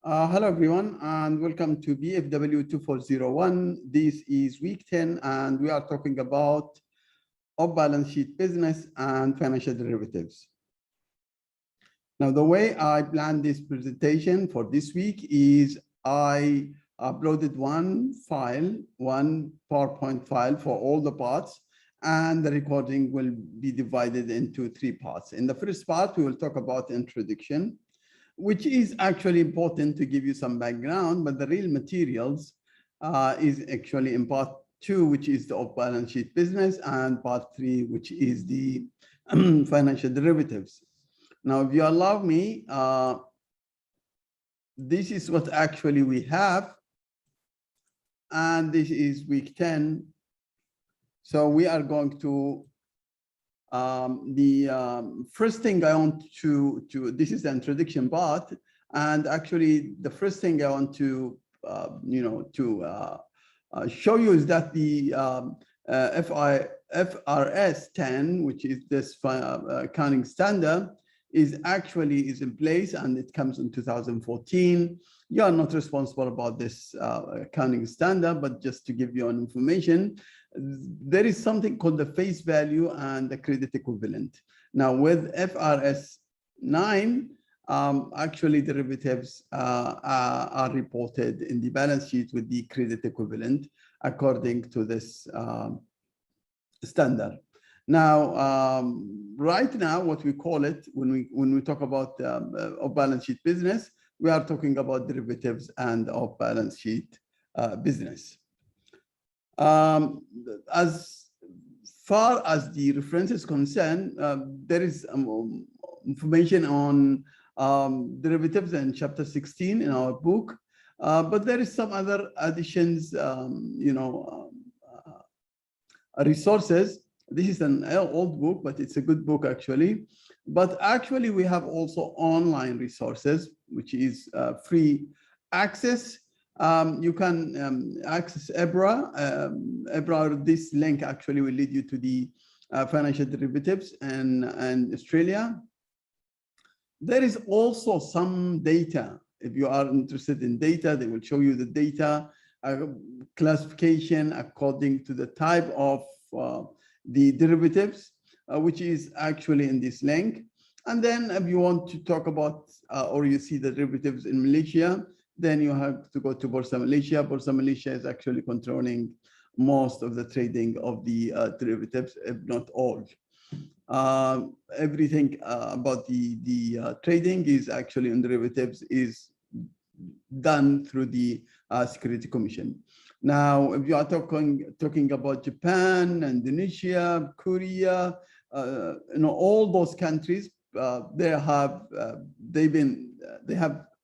Hello, everyone, and welcome to BFW 2401. This is week 10, and we are talking about off-balance sheet business and financial derivatives. Now, the way I planned this presentation for this week is I uploaded one PowerPoint file for all the parts, and the recording will be divided into 3 parts. In the first part, we will talk about introduction, which is actually important to give you some background, but the real materials is actually in part 2, which is the off-balance sheet business, and part 3, which is the financial derivatives. Now, if you allow me, this is what actually we have, and this is week 10. So we are going to first thing I want to this is the introduction part, and actually the first thing I want to show you is that the FRS 10, which is this accounting standard, is in place, and it comes in 2014. You are not responsible about this accounting standard, but just to give you an information, there is something called the face value and the credit equivalent. Now, with FRS 9, actually derivatives are reported in the balance sheet with the credit equivalent according to this standard. Now, right now, what we call it when we talk about off-balance sheet business, we are talking about derivatives and off-balance sheet business. As far as the reference is concerned, there is information on derivatives in chapter 16 in our book, but there is some other additions, resources. This is an old book, but it's a good book actually. But actually, we have also online resources, which is free access. You can access EBRA. EBRA, this link actually will lead you to the financial derivatives and Australia. There is also some data. If you are interested in data, they will show you the data classification according to the type of the derivatives, which is actually in this link. And then if you want to talk about or you see the derivatives in Malaysia, then you have to go to Bursa Malaysia. Bursa Malaysia is actually controlling most of the trading of the derivatives, if not all. Everything about the trading is actually in derivatives is done through the Security Commission. Now, if you are talking about Japan, Indonesia, Korea, all those countries, they have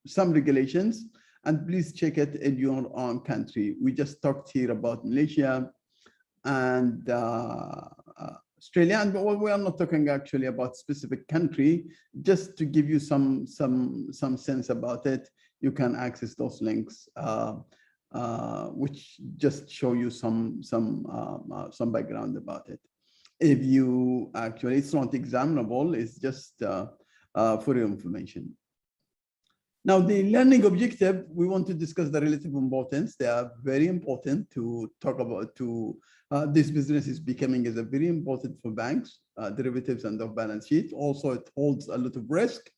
some regulations, and please check it in your own country. We just talked here about Malaysia and Australia, and we are not talking actually about specific country. Just to give you some sense about it, you can access those links, which just show you some background about it. If you actually, it's not examinable, it's just for your information. Now, the learning objective, we want to discuss the relative importance. They are very important to talk about. This business is becoming very important for banks, derivatives and off-balance sheet. Also, it holds a lot of risk.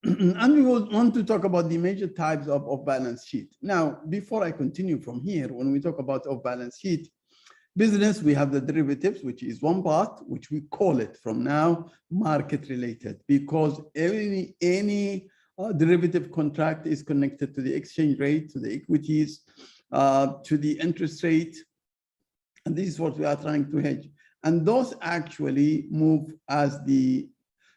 And we will want to talk about the major types of off-balance sheet. Now, before I continue from here, when we talk about off-balance sheet business, we have the derivatives, which is one part, which we call it from now market-related, because any derivative contract is connected to the exchange rate, to the equities, to the interest rate. And this is what we are trying to hedge. And those actually move as the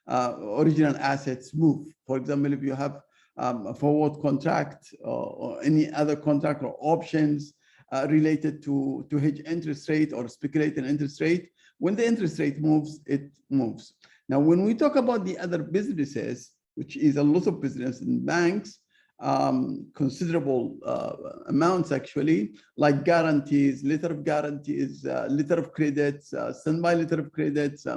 original assets move. For example, if you have a forward contract or any other contract or options related to hedge interest rate or speculate in interest rate, when the interest rate moves, it moves. Now, when we talk about the other businesses, which is a lot of business in banks, considerable amounts actually, like guarantees, letter of guarantees, letter of credits, standby letter of credits,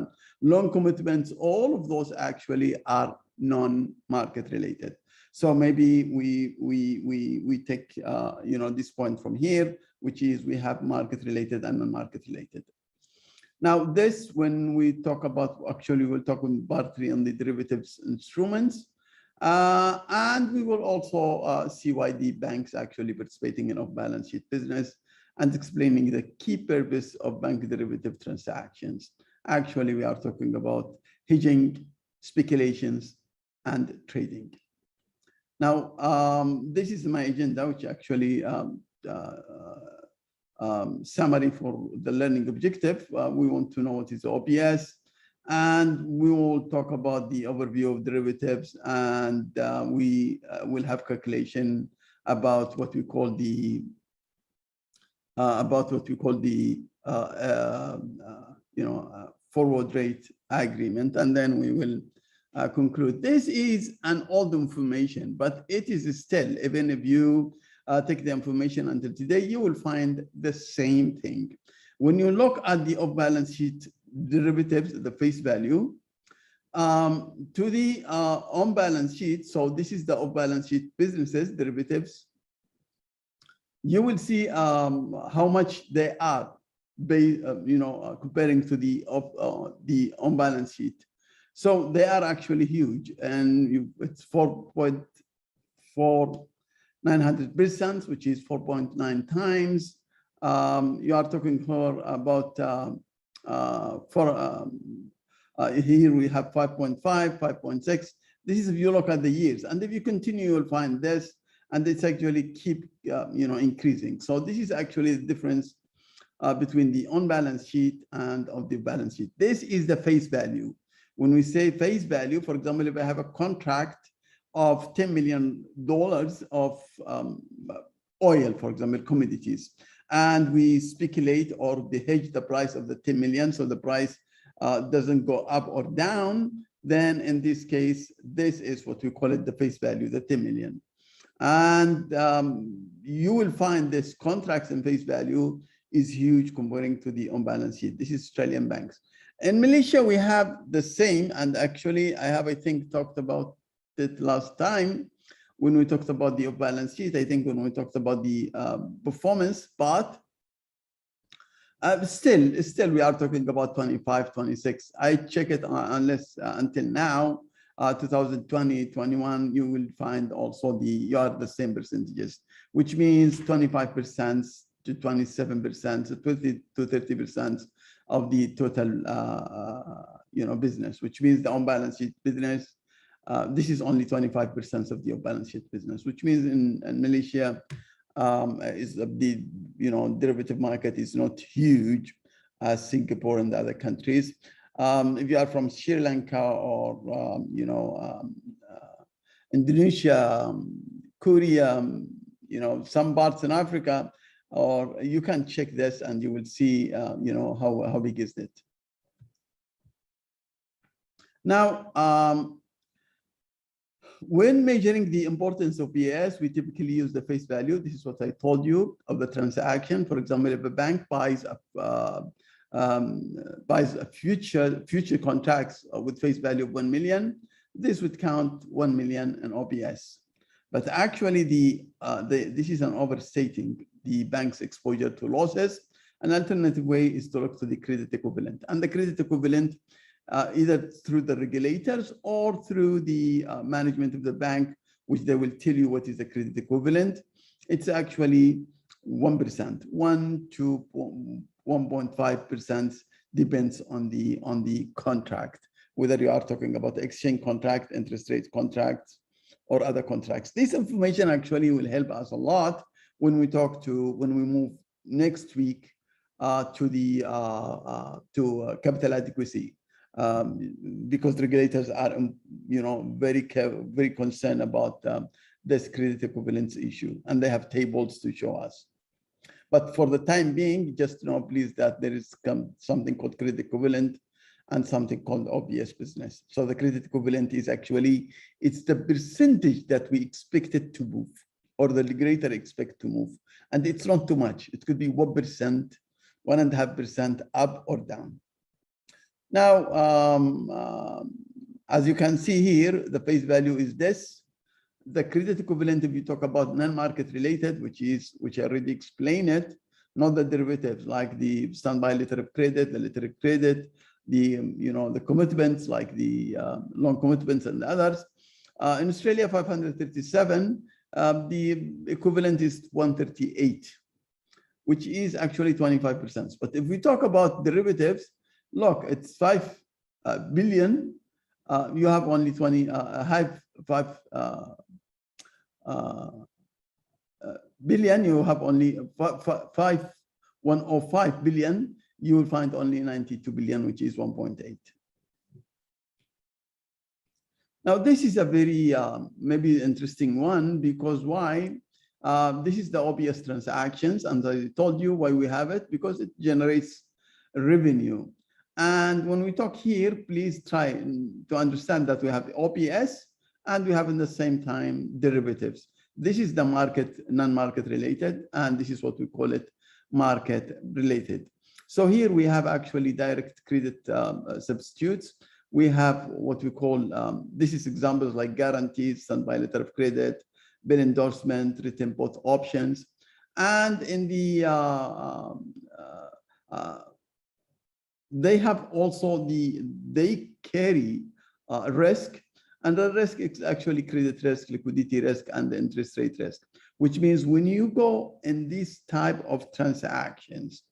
loan commitments, all of those actually are non-market related. So maybe we take this point from here, which is we have market related and non-market related. Now this, when we talk about, actually we'll talk in part 3 on the derivatives instruments, and we will also see why the banks actually participating in off-balance sheet business and explaining the key purpose of bank derivative transactions. Actually, we are talking about hedging, speculations, and trading. Now, this is my agenda, which actually summary for the learning objective. We want to know what is OBS, and we will talk about the overview of derivatives, and we will have calculation about what we call the forward rate agreement, and then we will conclude. This is an old information, but it is still, even if you take the information until today, you will find the same thing. When you look at the off-balance sheet derivatives, the face value, to the on-balance sheet, so this is the off-balance sheet businesses, derivatives, you will see how much they are, comparing to the on-balance sheet. So they are actually huge, and it's 4.49%, which is 4.9 times. You are talking for about here we have 5.5, 5.6. This is if you look at the years, and if you continue, you'll find this, and it's actually keep increasing. So this is actually the difference between the on-balance sheet and of the balance sheet. This is the face value. When we say face value, for example, if I have a contract of $10 million of oil, for example, commodities, and we speculate or they hedge the price of the 10 million, so the price doesn't go up or down, then in this case, this is what we call it the face value, the 10 million. And you will find this contracts and face value is huge comparing to the on-balance sheet. This is Australian banks. In Malaysia, we have the same, and actually I think, talked about it last time when we talked about the off-balance sheet, I think when we talked about the performance, but still we are talking about 25, 26. I check it unless until now, 2020, 21, you will find also you are the same percentages, which means 25% to 27%, to 20 to 30% of the total, business, which means the on-balance sheet business. This is only 25% of the balance sheet business, which means in Malaysia, is the derivative market is not huge as Singapore and the other countries. If you are from Sri Lanka or Indonesia, Korea, some parts in Africa, or you can check this and you will see how big is it. Now, when measuring the importance of BS, we typically use the face value. This is what I told you of the transaction. For example, if a bank buys future contracts with face value of 1 million, this would count 1 million in OBS. But actually, this is an overstating the bank's exposure to losses. An alternative way is to look to the credit equivalent, and the credit equivalent, either through the regulators or through the management of the bank, which they will tell you what is the credit equivalent. It's actually 1%, 1 to 1.5%, depends on the contract, whether you are talking about the exchange contract, interest rate contracts, or other contracts. This information actually will help us a lot when we move next week to capital adequacy. Because regulators are, very concerned about this credit equivalence issue, and they have tables to show us. But for the time being, just know, please, that there is something called credit equivalent and something called OBS business. So the credit equivalent is actually, it's the percentage that we expect it to move, or the regulator expect to move, and it's not too much. It could be 1%, 1.5% up or down. Now, as you can see here, the face value is this. the credit equivalent, if you talk about non-market related, which I already explained it, not the derivatives like the standby letter of credit, the letter of credit, the the commitments like the loan commitments and others. In Australia, 537, the equivalent is 138, which is actually 25%. But if we talk about derivatives, look, it's 5 billion. You have only 5 billion. You have only 105 billion. You will find only 92 billion, which is 1.8. Now, this is a very maybe interesting one, because why? This is the OBS transactions, and I told you why we have it, because it generates revenue. And when we talk here, please try to understand that we have OBS and we have in the same time derivatives. This is the market, non-market related, and this is what we call it market related. So here we have actually direct credit substitutes. We have what we call, this is examples like guarantees, standby letter of credit, bill endorsement, written put options. And in the, they have also they carry risk, and the risk is actually credit risk, liquidity risk, and the interest rate risk, which means when you go in this type of transactions,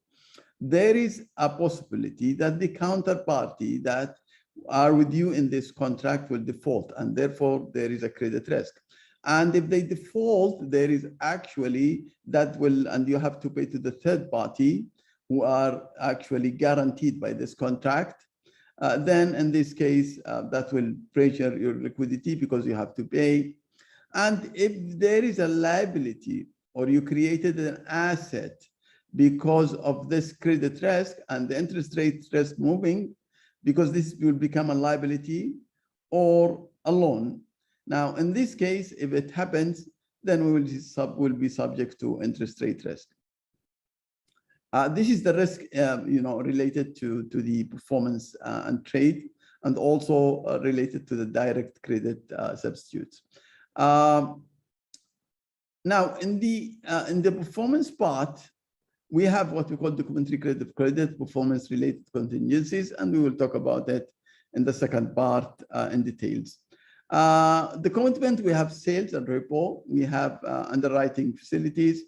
there is a possibility that the counterparty that are with you in this contract will default, and therefore there is a credit risk. And if they default, there is actually that will, and you have to pay to the third party who are actually guaranteed by this contract. Then in this case, that will pressure your liquidity because you have to pay. And if there is a liability or you created an asset because of this credit risk and the interest rate risk moving, because this will become a liability or a loan. Now, in this case, if it happens, then we will be subject to interest rate risk. This is the risk, related to the performance and trade, and also related to the direct credit substitutes. Now, in the performance part, we have what we call documentary credit, performance-related contingencies, and we will talk about it in the second part in details. The commitment, we have sales and repo, we have underwriting facilities,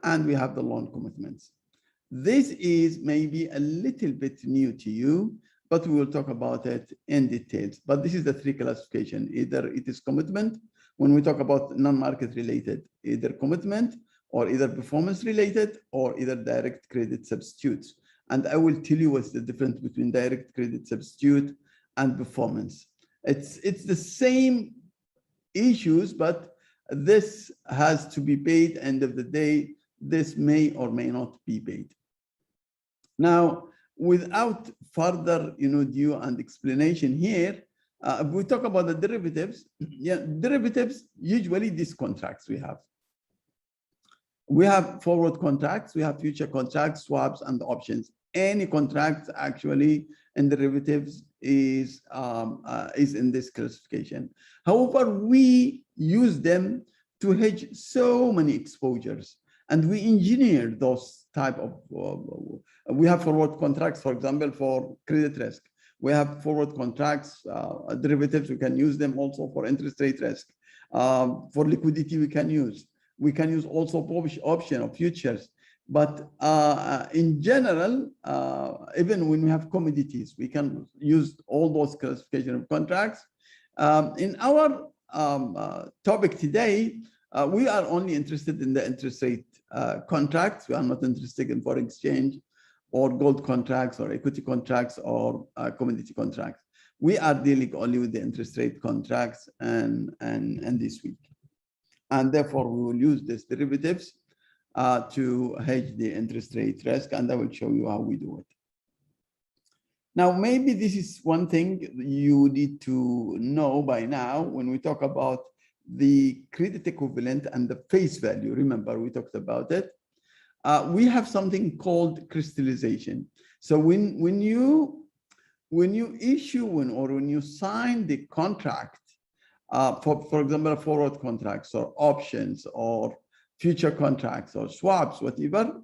and we have the loan commitments. This is maybe a little bit new to you, but we will talk about it in details. But this is the three classification. Either it is commitment, when we talk about non-market related, either commitment, or either performance related, or either direct credit substitutes. And I will tell you what's the difference between direct credit substitute and performance. It's the same issues, but this has to be paid. End of the day, this may or may not be paid. Now, without further due and explanation here, if we talk about the derivatives, derivatives, usually these contracts we have. We have forward contracts, we have future contracts, swaps, and options. Any contract actually in derivatives is in this classification. However, we use them to hedge so many exposures, and we engineer those type of. We have forward contracts, for example, for credit risk. We have forward contracts, derivatives. We can use them also for interest rate risk. For liquidity, we can use. We can use also option of futures. But in general, even when we have commodities, we can use all those classification of contracts. In our topic today, we are only interested in the interest rate contracts. We are not interested in foreign exchange or gold contracts or equity contracts or commodity contracts. We are dealing only with the interest rate contracts and this week. And therefore, we will use these derivatives to hedge the interest rate risk, and I will show you how we do it. Now, maybe this is one thing you need to know by now when we talk about the credit equivalent and the face value. Remember, we talked about it. We have something called crystallization. So when you issue or when you sign the contract, for example, forward contracts or options or future contracts or swaps, whatever,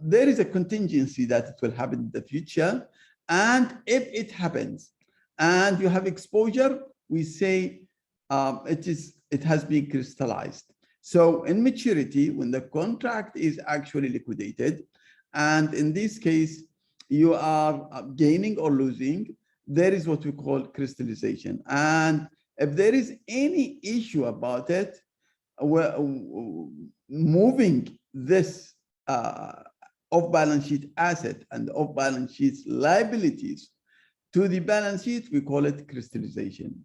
there is a contingency that it will happen in the future. And if it happens and you have exposure, we say it has been crystallized. So in maturity, when the contract is actually liquidated, and in this case, you are gaining or losing, there is what we call crystallization. And if there is any issue about it, moving this off-balance sheet asset and off-balance sheet liabilities to the balance sheet, we call it crystallization.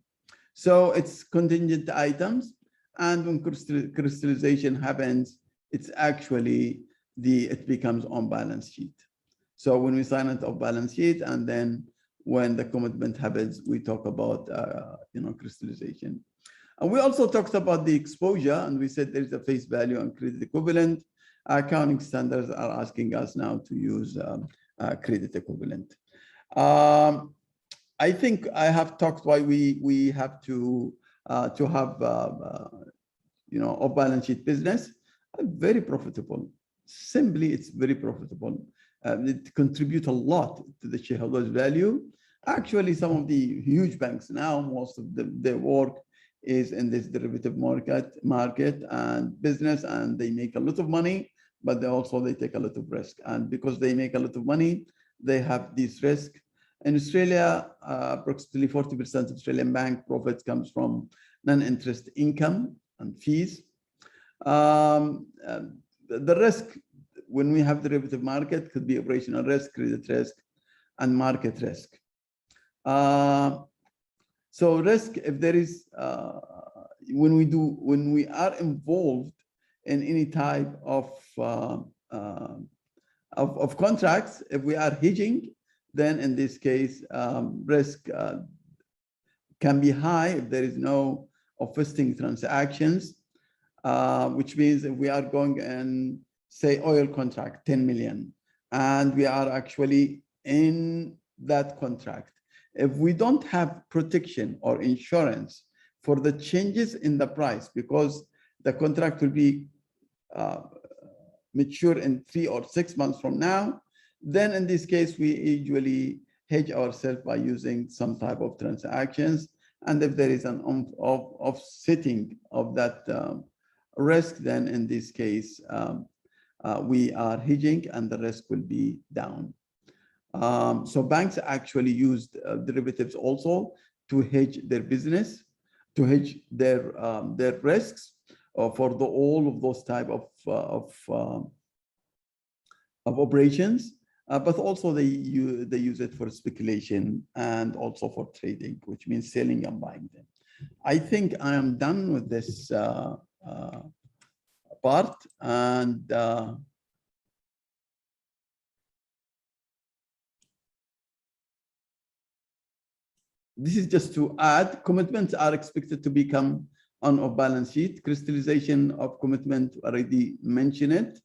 So it's contingent items, and when crystallization happens, it's actually it becomes on balance sheet. So when we sign it off balance sheet, and then when the commitment happens, we talk about crystallization. And we also talked about the exposure, and we said there's a face value and credit equivalent. Accounting standards are asking us now to use credit equivalent. I think I have talked why we have to have off balance sheet business. Very profitable. Simply, it's very profitable. It contributes a lot to the shareholders' value. Actually, some of the huge banks now, most of their work is in this derivative market and business, and they make a lot of money, but they take a lot of risk. And because they make a lot of money, they have this risk. In Australia, approximately 40% of Australian bank profits comes from non-interest income and fees. The risk when we have derivative market could be operational risk, credit risk, and market risk. So risk, if there is, when we are involved in any type of contracts, if we are hedging, then in this case, risk can be high if there is no offsetting transactions, which means if we are going and say oil contract, 10 million, and we are actually in that contract. If we don't have protection or insurance for the changes in the price, because the contract will be mature in 3 or 6 months from now, then in this case, we usually hedge ourselves by using some type of transactions. And if there is an offsetting of that risk, then in this case, we are hedging and the risk will be down. So banks actually use derivatives also to hedge their business, to hedge their risks for all of those type of operations, but also they use it for speculation and also for trading, which means selling and buying them. I think I am done with this part, and this is just to add, commitments are expected to become on off-balance sheet. Crystallization of commitment, already mentioned it.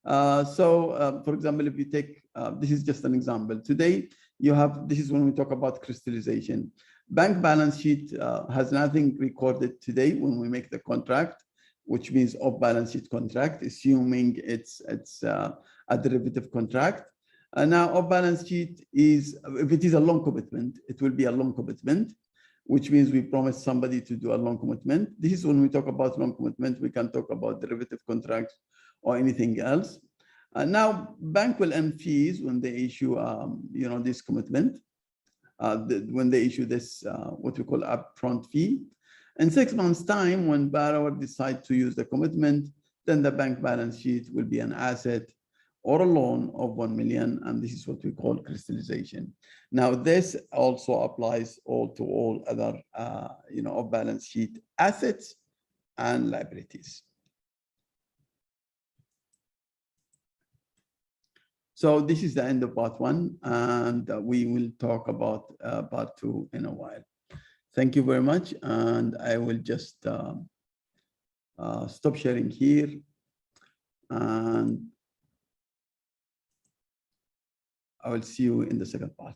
For example, if you take, this is just an example. Today, this is when we talk about crystallization. Bank balance sheet has nothing recorded today when we make the contract, which means off-balance sheet contract, assuming it's a derivative contract. Now, off-balance sheet is, if it is a long commitment, it will be a long commitment, which means we promise somebody to do a long commitment. This is when we talk about long commitment, we can talk about derivative contracts or anything else. Now, bank will earn fees when they issue, this commitment, when they issue this, what we call upfront fee. In 6 months' time, when borrower decide to use the commitment, then the bank balance sheet will be an asset or a loan of 1 million, and this is what we call crystallization. Now, this also applies to all other, off-balance sheet assets and liabilities. So this is the end of part 1, and we will talk about part 2 in a while. Thank you very much, and I will just stop sharing here, and I will see you in the second part.